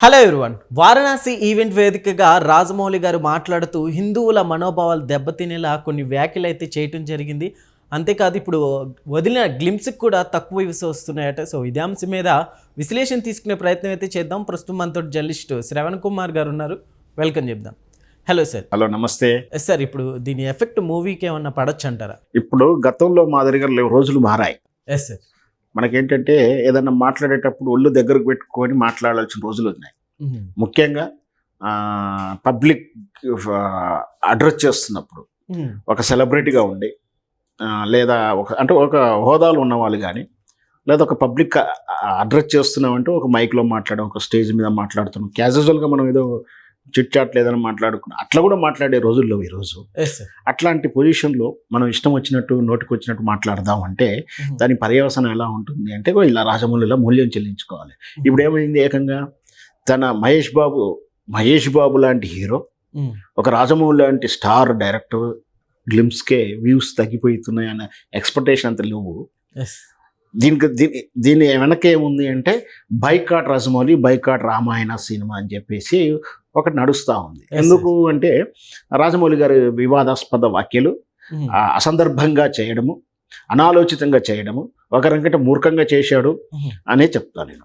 Hello everyone. Varanasi event వేదికగా రాజమౌళి గారు మాట్లాడుతూ హిందువుల మనోభావాలు దెబ్బతినేలా కొన్ని వ్యాఖ్యలు అయితే చేయటం జరిగింది. అంతేకాదు ఇప్పుడు వదిలిన గ్లింప్స్కి కూడా తక్కువ వ్యూస్ వస్తున్నాయట. సో ఇదే అంశం మీద విశ్లేషణ తీసుకునే ప్రయత్నం అయితే చేద్దాం. ప్రస్తుతం మనతో జర్నలిస్ట్ శ్రవణ్ కుమార్ గారు ఉన్నారు. వెల్కమ్ చెప్దాం. Hello sir. హలో, నమస్తే. సార్, ఇప్పుడు దీని ఎఫెక్ట్ మూవీకి ఏమన్నా పడచ్చు అంటారా? ఇప్పుడు గతంలో మాదిరిగా రోజులు మారాయి. Yes sir. మనకేంటంటే ఏదన్నా మాట్లాడేటప్పుడు ఒళ్ళు దగ్గరకు పెట్టుకొని మాట్లాడాల్సిన రోజులు ఉన్నాయి. ముఖ్యంగా పబ్లిక్ అడ్రస్ చేస్తున్నప్పుడు ఒక సెలబ్రిటీగా ఉండి లేదా ఒక హోదాలు ఉన్నవాళ్ళు కానీ లేదా ఒక పబ్లిక్ అడ్రస్ చేస్తున్నామంటే ఒక మైక్లో మాట్లాడడం, ఒక స్టేజ్ మీద మాట్లాడుతున్నాం, క్యాజువల్గా మనం ఏదో చిట్ చాట్ లేదని మాట్లాడుకున్నాం, అట్లా కూడా మాట్లాడే రోజుల్లో ఈరోజు. అట్లాంటి పొజిషన్లో మనం ఇష్టం వచ్చినట్టు నోటికి వచ్చినట్టు మాట్లాడదాం అంటే దాని పర్యవసనం ఎలా ఉంటుంది అంటే ఇలా రాజమౌళిలో మూల్యం చెల్లించుకోవాలి. ఇప్పుడు ఏమైంది, ఏకంగా తన మహేష్ బాబు లాంటి హీరో, ఒక రాజమౌళి లాంటి స్టార్ డైరెక్టర్ గ్లిమ్స్కే వ్యూస్ తగ్గిపోతున్నాయి అన్న ఎక్స్పెక్టేషన్ అంత లేవు. దీని వెనక ఏముంది అంటే boycott Rajamouli, boycott Ramayana cinema అని చెప్పేసి ఒకటి నడుస్తూ ఉంది. ఎందుకు అంటే రాజమౌళి గారి వివాదాస్పద వ్యాఖ్యలు అసందర్భంగా చేయడము, అనాలోచితంగా చేయడము, ఒక రంగట మూర్ఖంగా చేశాడు అనే చెప్తాను నేను.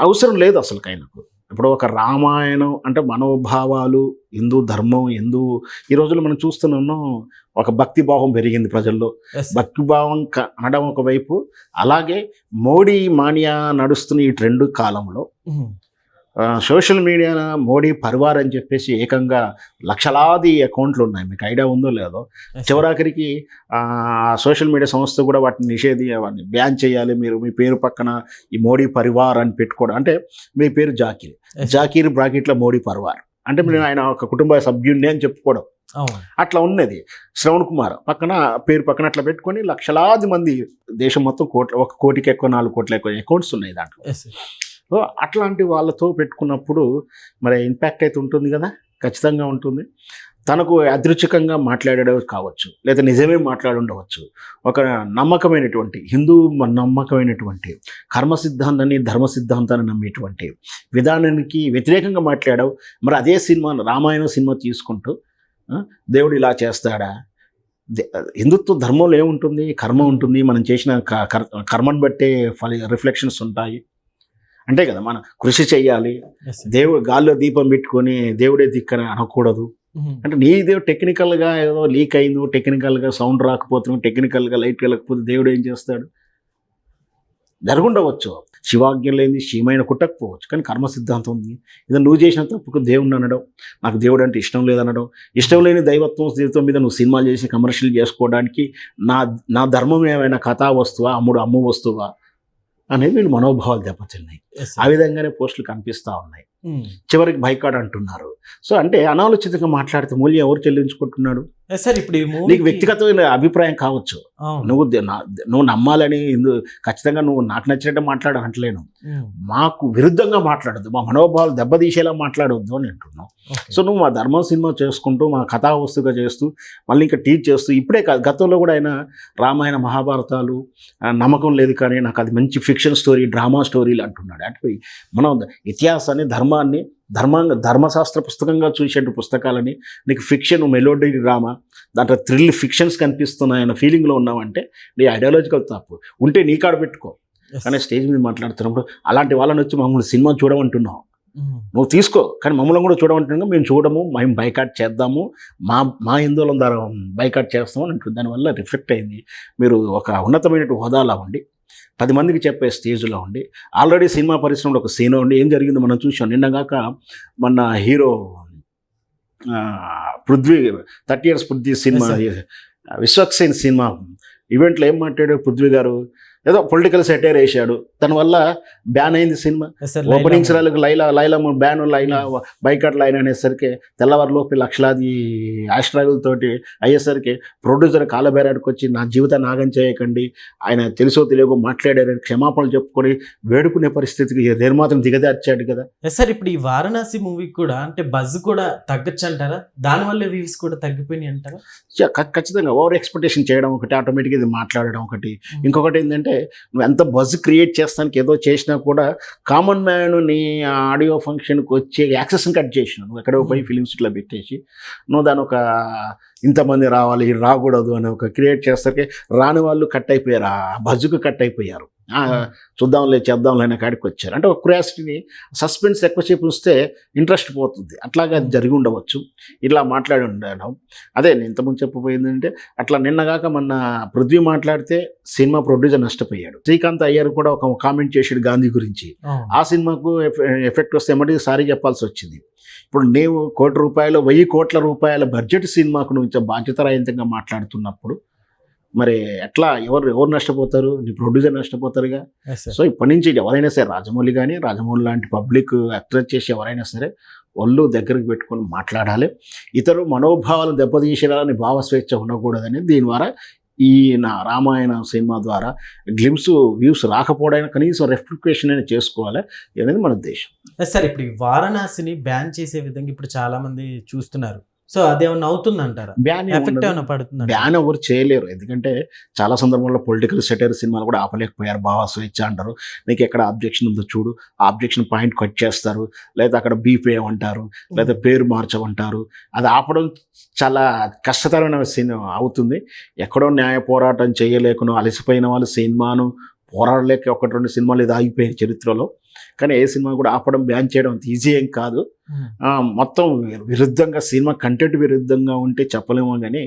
అవసరం లేదు అసలు ఆయనకు. ఇప్పుడు ఒక రామాయణం అంటే మనోభావాలు, హిందూ ధర్మం, ఈ రోజుల్లో మనం చూస్తున్నాం ఒక భక్తి భావం పెరిగింది ప్రజల్లో. భక్తి భావం అనడం ఒకవైపు, అలాగే మోడీ మానియా నడుస్తున్న ఈ ట్రెండ్ కాలంలో సోషల్ మీడియా మోడీ పరివార్ అని చెప్పేసి ఏకంగా లక్షలాది అకౌంట్లు ఉన్నాయి. మీకు ఐడియా ఉందో లేదో. చివరాఖరికి సోషల్ మీడియా సంస్థ కూడా వాటిని వాటిని బ్యాన్ చేయాలి. మీరు మీ పేరు పక్కన ఈ మోడీ పరివార్ అని పెట్టుకోవడం, అంటే మీ పేరు జాకీర్ బ్రాకెట్లో మోడీ పరివార్ అంటే మీరు ఆయన ఒక కుటుంబ సభ్యుడిని అని చెప్పుకోవడం, అట్లా ఉన్నది. శ్రవణ్ కుమార్ పేరు పక్కన అట్లా పెట్టుకొని లక్షలాది మంది, దేశం మొత్తం 1 కోటికి ఎక్కువ 4 కోట్ల ఎక్కువ అకౌంట్స్ ఉన్నాయి దాంట్లో. సో అట్లాంటి వాళ్ళతో పెట్టుకున్నప్పుడు మరి ఇంపాక్ట్ అయితే ఉంటుంది కదా, ఖచ్చితంగా ఉంటుంది. తనకు అదృచ్ఛికంగా మాట్లాడడం కావచ్చు, లేదా నిజమే మాట్లాడుండవచ్చు. ఒక నమ్మకమైనటువంటి నమ్మకమైనటువంటి కర్మ సిద్ధాంతాన్ని, ధర్మ సిద్ధాంతాన్ని నమ్మేటువంటి విధానానికి వ్యతిరేకంగా మాట్లాడావు. మరి అదే సినిమా, రామాయణం సినిమా తీసుకుంటూ దేవుడు ఇలా చేస్తాడా? హిందుత్వ ధర్మంలో ఏముంటుంది? కర్మ ఉంటుంది. మనం చేసిన కర్మను బట్టే రిఫ్లెక్షన్స్ ఉంటాయి అంటే కదా. మనం కృషి చెయ్యాలి. దేవుడు గాల్లో దీపం పెట్టుకొని దేవుడే దిక్కని అనకూడదు. అంటే నీ దేవుడు టెక్నికల్గా ఏదో లీక్ అయింది, టెక్నికల్గా సౌండ్ రాకపోతున్నాం, టెక్నికల్గా లైట్ వెళ్ళకపోతే దేవుడు ఏం చేస్తాడు? జరుగుండవచ్చు. శివాజ్ఞ లేని శివమైన కుట్టకపోవచ్చు, కానీ కర్మ సిద్ధాంతం ఉంది. ఇది నువ్వు చేసిన తప్పుకు దేవుడిని అనడం, నాకు దేవుడు అంటే ఇష్టం లేదనడం, ఇష్టం లేని దైవత్వం మీద నువ్వు సినిమాలు చేసి కమర్షియల్ చేసుకోవడానికి నా ధర్మం ఏమైనా కథా వస్తువా, అమ్ము వస్తువా అనేది వీళ్ళు మనోభావాలు దెబ్బతిన్నాయి. ఆ విధంగానే పోస్టులు కనిపిస్తూ ఉన్నాయి. చివరికి బైకాట్ అంటున్నారు. సో అంటే అనాలోచితంగా మాట్లాడితే మూల్యం ఎవరు చెల్లించుకుంటున్నాడు? సార్, ఇప్పుడు నీకు వ్యక్తిగతమైన అభిప్రాయం కావచ్చు, నువ్వు నమ్మాలని, ఖచ్చితంగా నువ్వు నాకు నచ్చినట్టు మాట్లాడనట్లేను, మాకు విరుద్ధంగా మాట్లాడద్దు, మా మనోభావాలు దెబ్బతీసేలా మాట్లాడవద్దు అని అంటున్నావు. సో నువ్వు మా ధర్మం సినిమా చేసుకుంటూ, మా కథా వస్తుగా చేస్తూ, మళ్ళీ ఇంకా టీచ్ చేస్తూ, ఇప్పుడే గతంలో కూడా ఆయన రామాయణ మహాభారతాలు నమ్మకం లేదు కానీ నాకు అది మంచి ఫిక్షన్ స్టోరీ, డ్రామా స్టోరీలు అంటున్నాడు. అంటే మనం ఇతిహాసాన్ని, ధర్మశాస్త్ర పుస్తకంగా చూసేటు పుస్తకాలని నీకు ఫిక్షన్, మెలోడీ డ్రామా, దాంట్లో థ్రిల్ ఫిక్షన్స్ కనిపిస్తున్నాయన్న ఫీలింగ్లో ఉన్నావంటే నీ ఐడియాలజికల్ తప్పు. ఉంటే నీ కాడ పెట్టుకో, కానీ స్టేజ్ మీద మాట్లాడుతున్నప్పుడు అలాంటి వాళ్ళని వచ్చి మమ్మల్ని సినిమా చూడమంటున్నావు, నువ్వు తీసుకో, కానీ మమ్మల్ని కూడా చూడమంటున్నా, మేము బైకాట్ చేద్దాము, మా హిందువుల ద్వారా బైకాట్ చేస్తాము అని అంటుంది. దానివల్ల రిఫ్లెక్ట్ అయింది. మీరు ఒక ఉన్నతమైన హోదాలా ఉండి 10 మందికి చెప్పే స్టేజ్లో ఉండి, ఆల్రెడీ సినిమా పరిశ్రమలో ఒక సీన్ ఉండి ఏం జరిగిందో మనం చూసాం. నిన్నగాక మన hero Prithvi 30 years Prithvi cinema, Vishwaksen cinema ఈవెంట్లో ఏం మాట్లాడాడు పృథ్వీ గారు? ఏదో పొలిటికల్ సెటైర్ వేసాడు, దానివల్ల బ్యాన్ అయింది cinema. Openings Laila ban, boycott line అనేసరికి తెల్లవారులోపు లక్షలాది ఆశ్రయాలతోటి అయ్యేసరికి ప్రొడ్యూసర్ కాలబేరాడికి వచ్చి నా జీవితాన్ని నాగం చేయకండి, ఆయన తెలుసో తెలియకో మాట్లాడారని క్షమాపణలు చెప్పుకొని వేడుకునే పరిస్థితికి నిర్మాతను దిగదార్చాడు కదా. సార్, ఇప్పుడు ఈ వారణాసి మూవీ కూడా అంటే బజ్ కూడా తగ్గచ్చు అంటారా? దానివల్ల వ్యూస్ కూడా తగ్గిపోయినాయి అంటారా? ఖచ్చితంగా ఓవర్ ఎక్స్పెక్టేషన్ చేయడం ఒకటి, ఆటోమేటిక్గా ఇది మాట్లాడడం ఒకటి, ఇంకొకటి ఏంటంటే ఏంటంటే నువ్వు ఎంత బజ్ క్రియేట్ చేస్తానికి ఏదో చేసినా కూడా కామన్ మ్యాన్ నీ ఆడియో ఫంక్షన్కి వచ్చే యాక్సెస్ని కట్ చేసినావు. నువ్వు ఎక్కడో పోయి ఫిలిమ్స్ ఇట్లా పెట్టేసి నువ్వు దాని ఒక ఇంతమంది రావాలి రాకూడదు అని ఒక క్రియేట్ చేస్తాకే రాని వాళ్ళు కట్ అయిపోయారు, ఆ బజ్కు కట్ అయిపోయారు. చూద్దాంలే చేద్దాంలే అనే కాడికి వచ్చారు. అంటే ఒక క్యూరియాసిటీని సస్పెన్స్ ఎక్కువసేపు ఉంచితే ఇంట్రెస్ట్ పోతుంది. అట్లాగా అది జరిగి ఉండవచ్చు, ఇలా మాట్లాడి ఉండడం. అదే నేను ఇంతకుముందు చెప్పబోయిందంటే అట్లా నిన్నగాక మొన్న పృథ్వీ మాట్లాడితే సినిమా ప్రొడ్యూసర్ నష్టపోయాడు. శ్రీకాంత్ అయ్యర్ కూడా ఒక కామెంట్ చేసాడు గాంధీ గురించి. ఆ సినిమాకు ఎఫెక్ట్ వస్తే ఎమ్మటి సారీ చెప్పాల్సి వచ్చింది. ఇప్పుడు నీవు ₹1 కోటి 1000 కోట్ల రూపాయల బడ్జెట్ సినిమాకు నువ్వు బాధ్యతారహితంగా మాట్లాడుతున్నప్పుడు మరి ఎట్లా ఎవరు నష్టపోతారు? నీ ప్రొడ్యూసర్ నష్టపోతారుగా. సో ఇప్పటి నుంచి ఎవరైనా సరే రాజమౌళి కానీ రాజమౌళి లాంటి పబ్లిక్ అట్రాక్ట్ చేసి ఎవరైనా సరే ఒళ్ళు దగ్గరికి పెట్టుకొని మాట్లాడాలి. ఇతరు మనోభావాలను దెబ్బతీసేయాలని భావస్వేచ్ఛ ఉండకూడదని దీని ద్వారా ఈ నా రామాయణ సినిమా ద్వారా గ్లిమ్స్ వ్యూస్ రాకపోవడానికి కనీసం రెఫ్రికేషన్ అయినా చేసుకోవాలి అనేది మన ఉద్దేశం. సార్ ఇప్పుడు ఈ వారణాసిని బ్యాన్ చేసే విధంగా ఇప్పుడు చాలా మంది చూస్తున్నారు. సో అదేమన్నా అవుతుందంటారా? ఎఫెక్ట్ ఏమైనా పడుతుంది? బ్యాన్ ఎవరు చేయలేరు. ఎందుకంటే చాలా సందర్భంలో పొలిటికల్ సెటైర్ సినిమాలు కూడా ఆపలేకపోయారు. భావ స్వేచ్ఛ అంటారు. నీకు ఎక్కడ ఆబ్జెక్షన్ ఉందో చూడు, ఆ ఆబ్జెక్షన్ పాయింట్ కట్ చేస్తారు, లేదా అక్కడ బీప్ వేయమంటారు, లేదా పేరు మార్చమంటారు. అది ఆపడం చాలా కష్టతరమైన సినిమా అవుతుంది. ఎక్కడో న్యాయ పోరాటం చేయలేకను అలసిపోయిన వాళ్ళు సినిమాను పోరాడలేక 1-2 సినిమాలు ఇది ఆగిపోయాయి చరిత్రలో. కానీ ఏ సినిమా కూడా ఆపడం బ్యాన్ చేయడం అంత ఈజీ ఏం కాదు. మొత్తం విరుద్ధంగా సినిమా కంటెంట్ విరుద్ధంగా ఉంటే చెప్పలేమో. కానీ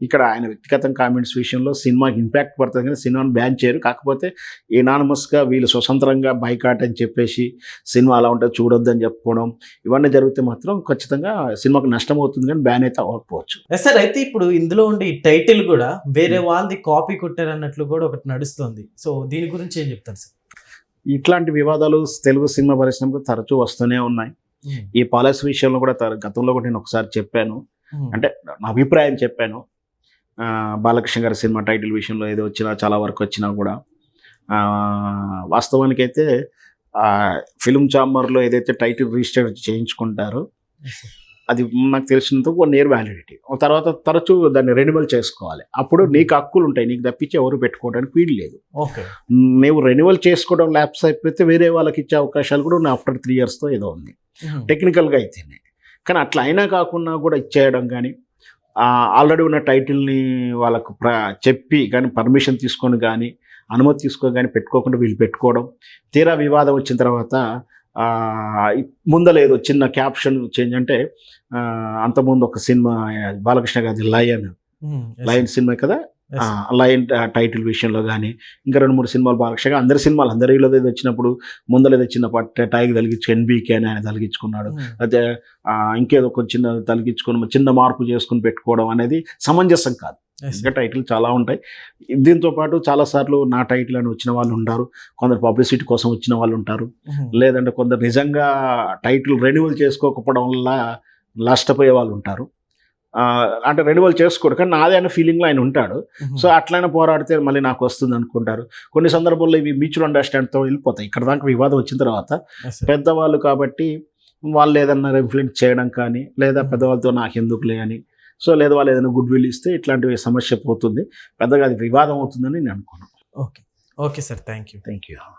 ఇక్కడ ఆయన వ్యక్తిగత కామెంట్స్ విషయంలో సినిమాకి ఇంపాక్ట్ పడుతుంది కానీ సినిమాను బ్యాన్ చేయరు. కాకపోతే ఎనానమస్గా వీళ్ళు స్వతంత్రంగా బైకాట్ అని చెప్పేసి సినిమా అలా ఉంటే చూడొద్దని చెప్పుకోవడం ఇవన్నీ జరిగితే మాత్రం ఖచ్చితంగా సినిమాకి నష్టం అవుతుంది కానీ బ్యాన్ అయితే అవ్వకపోవచ్చు. సార్ అయితే ఇప్పుడు ఇందులో ఉండే ఈ టైటిల్ కూడా వేరే వాళ్ళది కాపీ కొట్టారన్నట్లు కూడా ఒకటి నడుస్తుంది. సో దీని గురించి ఏం చెప్తారు సార్? ఇట్లాంటి వివాదాలు తెలుగు సినిమా పరిశ్రమకు తరచూ వస్తూనే ఉన్నాయి. ఈ పాలసీ విషయంలో కూడా గతంలో కూడా నేను ఒకసారి చెప్పాను, అంటే నా అభిప్రాయం చెప్పాను. బాలకృష్ణ గారి సినిమా టైటిల్ విషయంలో ఏదో వచ్చినా చాలా వరకు వచ్చినా కూడా వాస్తవానికి అయితే ఫిల్మ్ ఛాంబర్లో ఏదైతే టైటిల్ రిజిస్టర్ చేయించుకుంటారో అది నాకు తెలిసినంత 1 year వ్యాలిడిటీ. తర్వాత తరచూ దాన్ని రెన్యువల్ చేసుకోవాలి. అప్పుడు నీకు హక్కులు ఉంటాయి, నీకు తప్పించి ఎవరు పెట్టుకోవడానికి వీలు లేదు. నువ్వు రెన్యువల్ చేసుకోవడం ల్యాప్స్ అయిపోతే వేరే వాళ్ళకి ఇచ్చే అవకాశాలు కూడా ఆఫ్టర్ 3 yearsతో ఏదో ఉంది టెక్నికల్గా అయితేనే. కానీ అట్లా అయినా కాకుండా కూడా ఇచ్చేయడం కానీ ఆల్రెడీ ఉన్న టైటిల్ని వాళ్ళకు చెప్పి కానీ పర్మిషన్ తీసుకొని కానీ అనుమతి తీసుకొని కానీ పెట్టుకోకుండా వీళ్ళు పెట్టుకోవడం, తీరా వివాదం వచ్చిన తర్వాత ముందలేదో చిన్న క్యాప్షన్ చేంజ్. అంటే అంతకుముందు ఒక సినిమా బాలకృష్ణ గారి లయన్ సినిమా కదా, లయన్ టైటిల్ విషయంలో కానీ ఇంకా 2-3 సినిమాలు బాలకృష్ణ అందరి సినిమాలు అందరిలో ఏదో వచ్చినప్పుడు ముందలేదో చిన్న టైకి తలిగించు ఎన్బీకే అని ఆయన తలిగించుకున్నాడు. అయితే ఇంకేదో ఒక చిన్న తలిగించుకొని చిన్న మార్పు చేసుకుని పెట్టుకోవడం అనేది సమంజసం కాదు. ఇంకా టైటిల్ చాలా ఉంటాయి. దీంతో పాటు చాలాసార్లు నా టైటిల్ అని వచ్చిన వాళ్ళు ఉంటారు, కొందరు పబ్లిసిటీ కోసం వచ్చిన వాళ్ళు ఉంటారు, లేదంటే కొందరు నిజంగా టైటిల్ రెన్యువల్ చేసుకోకపోవడం వల్ల నష్టపోయే వాళ్ళు ఉంటారు. అంటే రెన్యువల్ చేసుకోడు కానీ నాదే అనే ఫీలింగ్లో ఆయన ఉంటాడు. సో అట్లయినా పోరాడితే మళ్ళీ నాకు వస్తుంది అనుకుంటారు. కొన్ని సందర్భాల్లో ఇవి మ్యూచువల్ అండర్స్టాండ్తో వెళ్ళిపోతాయి. ఇక్కడ దాకా వివాదం వచ్చిన తర్వాత పెద్దవాళ్ళు కాబట్టి వాళ్ళు ఏదన్నా ఇన్ఫ్లుయెన్స్ చేయడం కానీ, లేదా పెద్దవాళ్ళతో నాకు ఎందుకులే అని, సో లేదా వాళ్ళు ఏదైనా గుడ్ విల్ ఇస్తే ఇట్లాంటివి సమస్య పోతుంది, పెద్దగా అది వివాదం అవుతుందని నేను అనుకున్నాను. Okay sir, thank you.